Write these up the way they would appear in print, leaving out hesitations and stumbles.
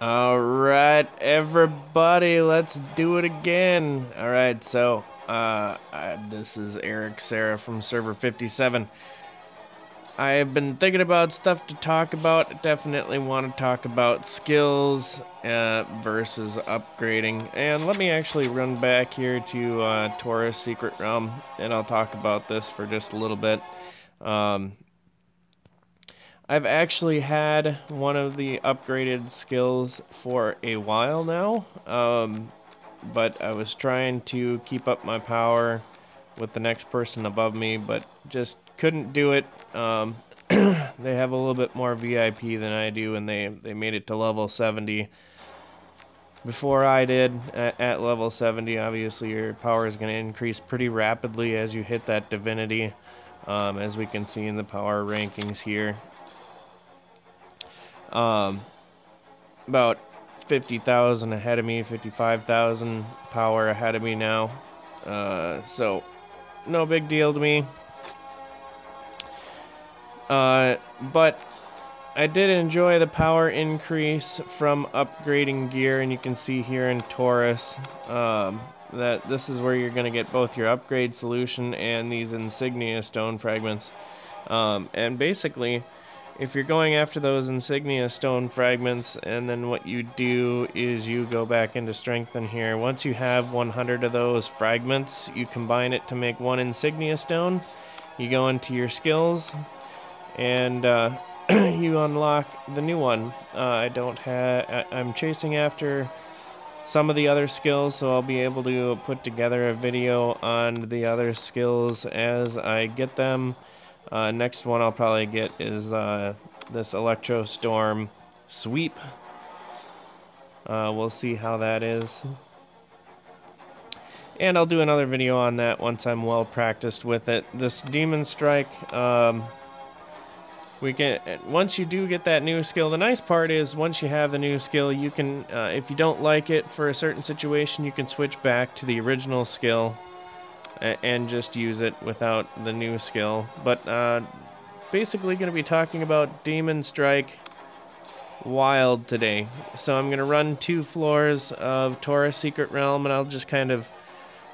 All right, everybody, let's do it again. All right, so this is Eric Sarah from server 57. I have been thinking about stuff to talk about. Definitely want to talk about skills versus upgrading. And let me actually run back here to Taurus Secret Realm, and I'll talk about this for just a little bit. I've actually had one of the upgraded skills for a while now, but I was trying to keep up my power with the next person above me, but just couldn't do it. They have a little bit more VIP than I do, and they made it to level 70 before I did. At level 70, obviously your power is going to increase pretty rapidly as you hit that divinity, as we can see in the power rankings here. About 50,000 ahead of me, 55,000 power ahead of me now. So no big deal to me. But I did enjoy the power increase from upgrading gear, and you can see here in Taurus that this is where you're going to get both your upgrade solution and these insignia stone fragments. And basically, if you're going after those insignia stone fragments, and then what you do is you go back into strengthen here. Once you have 100 of those fragments, you combine it to make one insignia stone. You go into your skills, and you unlock the new one. I'm chasing after some of the other skills, so I'll be able to put together a video on the other skills as I get them. Next one I'll probably get is this Electro Storm Sweep. We'll see how that is. And I'll do another video on that once I'm well practiced with it. This Demon Strike, once you do get that new skill, the nice part is once you have the new skill, you can, if you don't like it for a certain situation, you can switch back to the original skill and just use it without the new skill. But basically going to be talking about Demon Strike Wild today. So I'm going to run 2 floors of Taurus Secret Realm, and I'll just kind of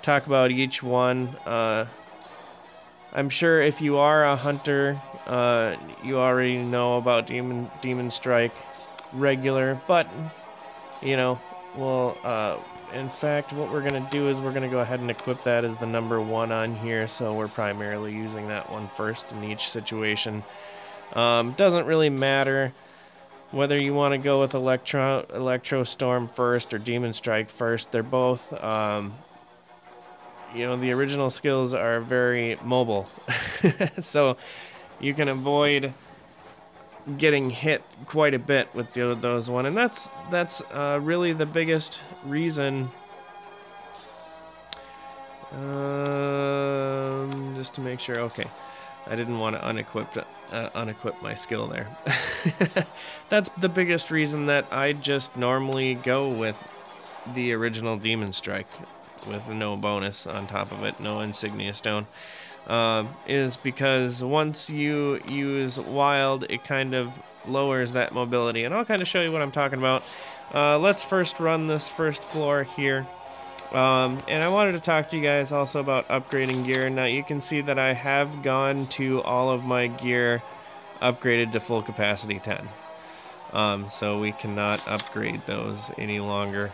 talk about each one. I'm sure if you are a hunter, you already know about Demon Strike regular, but you know, well, in fact, what we're going to do is we're going to go ahead and equip that as the number 1 on here, so we're primarily using that one first in each situation. Doesn't really matter whether you want to go with Electro Storm first or Demon Strike first. They're both, you know, the original skills are very mobile, so you can avoid getting hit quite a bit with those one, and that's really the biggest reason. Just to make sure, okay, I didn't want to unequip my skill there. That's the biggest reason that I just normally go with the original Demon Strike with no bonus on top of it, no insignia stone. Is because once you use wild, it kind of lowers that mobility, and I'll kind of show you what I'm talking about. Let's first run this first floor here, and I wanted to talk to you guys also about upgrading gear. Now you can see that I have gone to all of my gear upgraded to full capacity 10, so we cannot upgrade those any longer.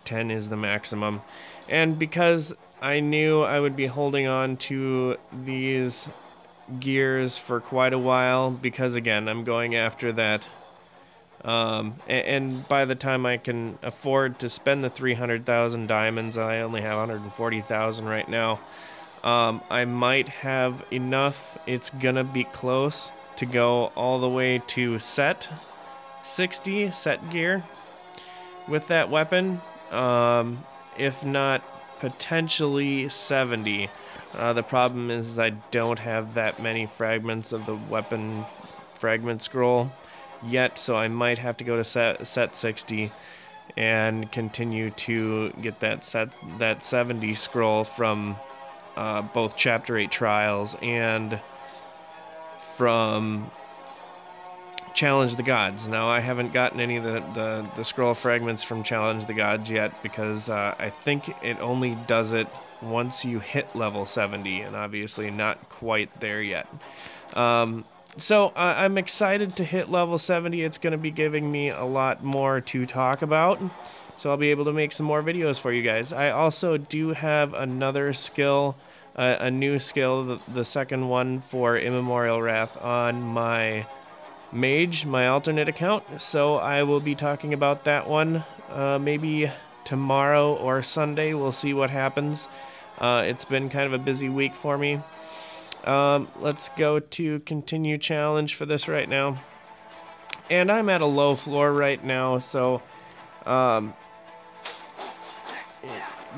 10 is the maximum, and because I knew I would be holding on to these gears for quite a while, because again, I'm going after that, and by the time I can afford to spend the 300,000 diamonds, I only have 140,000 right now. I might have enough, it's gonna be close, to go all the way to set 60, set gear, with that weapon, if not potentially 70. The problem is I don't have that many fragments of the weapon fragment scroll yet, so I might have to go to set 60 and continue to get that 70 scroll from both Chapter 8 Trials and from Challenge the Gods. Now, I haven't gotten any of the scroll fragments from Challenge the Gods yet, because I think it only does it once you hit level 70, and obviously not quite there yet. So I'm excited to hit level 70. It's going to be giving me a lot more to talk about, so I'll be able to make some more videos for you guys. I also do have another skill, a new skill, the second one for Immemorial Wrath on my Mage, my alternate account, so I will be talking about that one maybe tomorrow or Sunday. We'll see what happens. It's been kind of a busy week for me. Let's go to continue challenge for this right now. And I'm at a low floor right now, so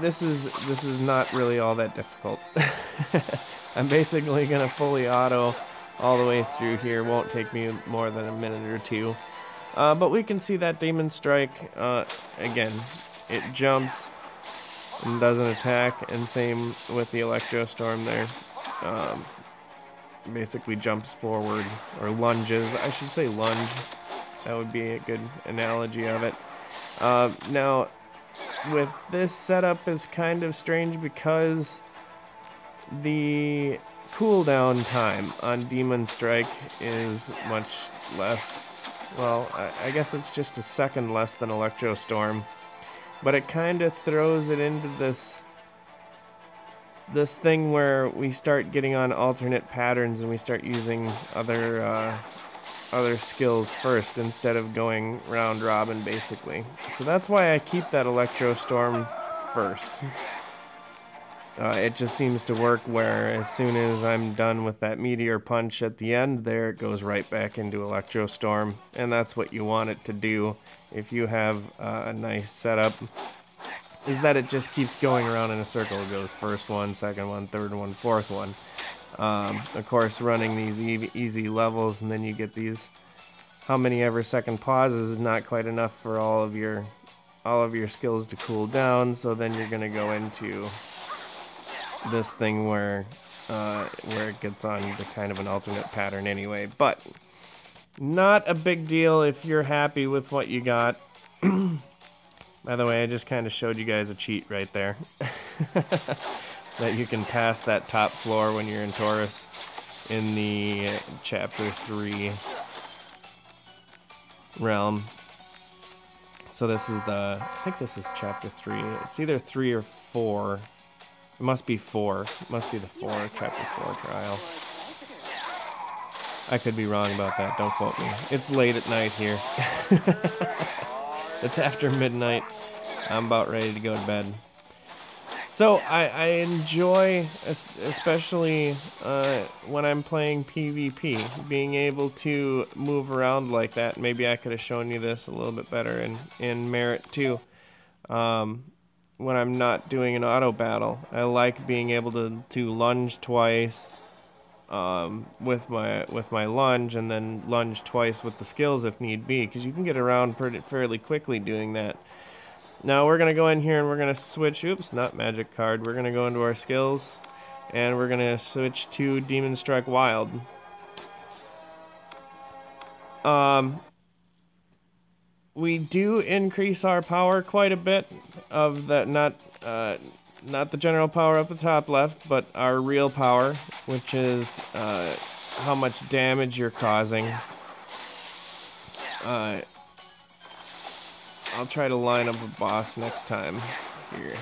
this is not really all that difficult. I'm basically gonna fully auto all the way through here. Won't take me more than a minute or two. But we can see that Demon Strike, again, it jumps and doesn't attack, and same with the Electro Storm there. Basically jumps forward, or lunges. I should say lunge. That would be a good analogy of it. Now, with this setup is kind of strange because the cooldown time on Demon Strike is much less. Well, I guess it's just a second less than Electro Storm, but it kind of throws it into this thing where we start getting on alternate patterns and we start using other skills first instead of going round robin, basically. So that's why I keep that Electro Storm first. It just seems to work where as soon as I'm done with that Meteor Punch at the end there, it goes right back into Electro Storm, and that's what you want it to do if you have a nice setup, is that it just keeps going around in a circle. It goes first one, second one, third one, fourth one. Of course, running these easy levels, and then you get these how many ever second pauses is not quite enough for all of your skills to cool down, so then you're going to go into this thing where it gets on to kind of an alternate pattern anyway. But not a big deal if you're happy with what you got. By the way, I just kind of showed you guys a cheat right there. That you can pass that top floor when you're in Taurus in the Chapter 3 realm. So this is I think this is Chapter 3. It's either 3 or 4. It must be 4. It must be the Chapter 4 trial. I could be wrong about that, don't quote me. It's late at night here. It's after midnight. I'm about ready to go to bed. So I enjoy, especially when I'm playing PvP, being able to move around like that. Maybe I could have shown you this a little bit better in Merit too. When I'm not doing an auto battle, I like being able to lunge twice with my lunge, and then lunge twice with the skills if need be, because you can get around fairly quickly doing that. Now we're going to go in here and we're going to switch, oops, not magic card, we're going to go into our skills and we're going to switch to Demon Strike Wild. We do increase our power quite a bit of that, not the general power up the top left, but our real power, which is how much damage you're causing. I'll try to line up a boss next time. Here,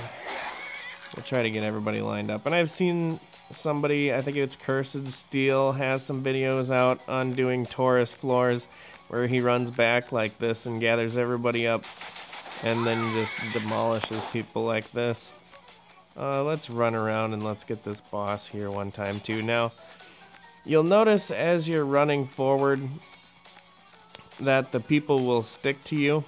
we'll try to get everybody lined up. And I've seen somebody, I think it's Cursed Steel, has some videos out on doing Taurus floors where he runs back like this and gathers everybody up and then just demolishes people like this. Let's run around and let's get this boss here one time too. Now, you'll notice as you're running forward that the people will stick to you.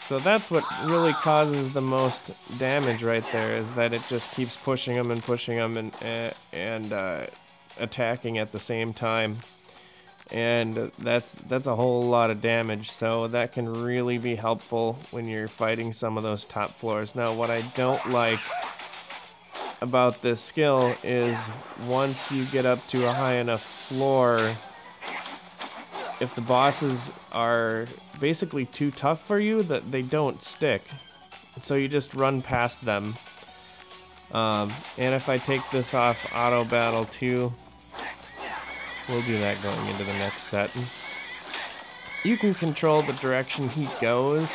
So that's what really causes the most damage right there, is that it just keeps pushing them and pushing them and attacking at the same time. And that's a whole lot of damage, so that can really be helpful when you're fighting some of those top floors. Now, what I don't like about this skill is once you get up to a high enough floor, if the bosses are basically too tough for you, that they don't stick. So you just run past them. And if I take this off auto battle too, we'll do that going into the next set. You can control the direction he goes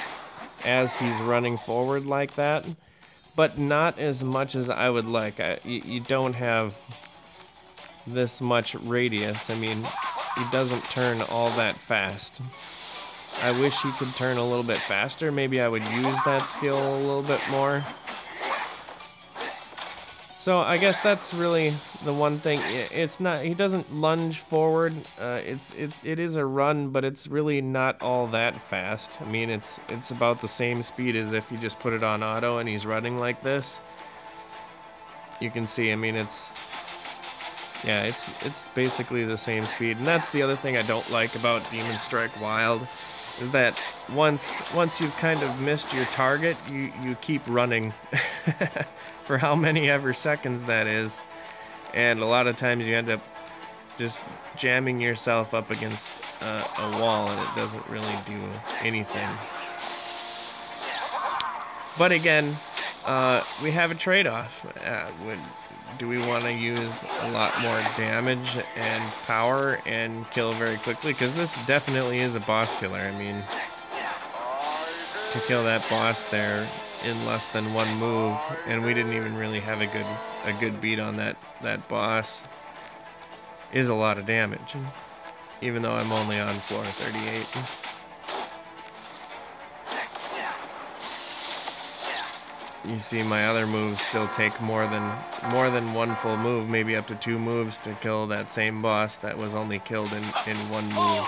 as he's running forward like that, but not as much as I would like. You don't have this much radius. I mean, he doesn't turn all that fast. I wish he could turn a little bit faster. Maybe I would use that skill a little bit more. So I guess that's really the one thing. It's not, he doesn't lunge forward. It is a run, but it's really not all that fast. I mean, it's about the same speed as if you just put it on auto and he's running like this. You can see, I mean, it's basically the same speed. And that's the other thing I don't like about Demon Strike Wild, is that once you've kind of missed your target, you keep running for how many ever seconds that is, and a lot of times you end up just jamming yourself up against a wall, and it doesn't really do anything. But again, we have a trade-off. Do we want to use a lot more damage and power and kill very quickly? Because this definitely is a boss killer. I mean, to kill that boss there in less than one move, and we didn't even really have a good beat on that boss, is a lot of damage, even though I'm only on floor 38. You see my other moves still take more than one full move, maybe up to 2 moves to kill that same boss that was only killed in one move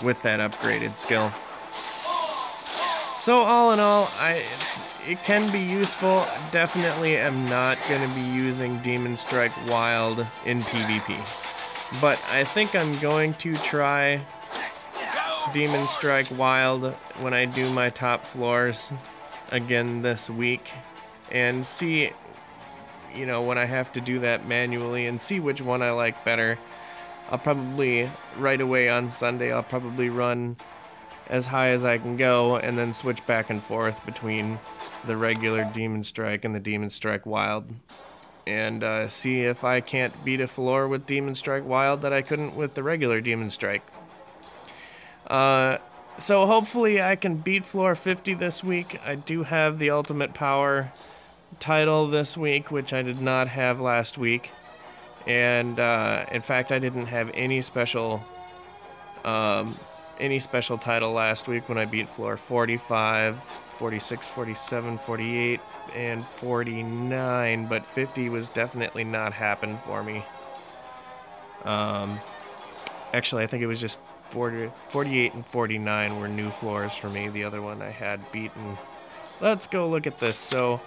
with that upgraded skill. So all in all, it can be useful. Definitely am not going to be using Demon Strike Wild in PvP. But I think I'm going to try Demon Strike Wild when I do my top floors again this week, and see, you know, when I have to do that manually, and see which one I like better. I'll probably, right away on Sunday, I'll probably run as high as I can go, and then switch back and forth between the regular Demon Strike and the Demon Strike Wild, and see if I can't beat a floor with Demon Strike Wild that I couldn't with the regular Demon Strike. So hopefully I can beat floor 50 this week. I do have the Ultimate Power title this week, which I did not have last week, and in fact I didn't have any special title last week when I beat floor 45, 46, 47, 48, and 49, but 50 was definitely not happening for me. Actually, I think it was just 48 and 49 were new floors for me. The other one I had beaten. Let's go look at this. So,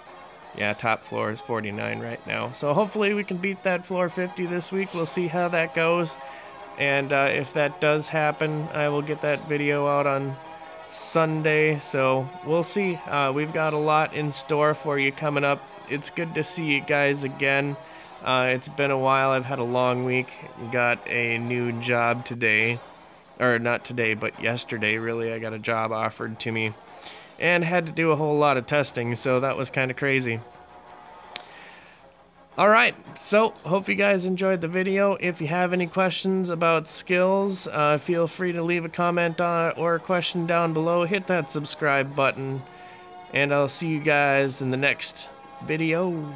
yeah, top floor is 49 right now. So hopefully we can beat that floor 50 this week. We'll see how that goes. And if that does happen, I will get that video out on Sunday. So we'll see. We've got a lot in store for you coming up. It's good to see you guys again. It's been a while. I've had a long week. Got a new job today. Or not today, but yesterday, really. I got a job offered to me. And had to do a whole lot of testing, so that was kind of crazy. Alright, so hope you guys enjoyed the video. If you have any questions about skills, feel free to leave a comment or a question down below. Hit that subscribe button, and I'll see you guys in the next video.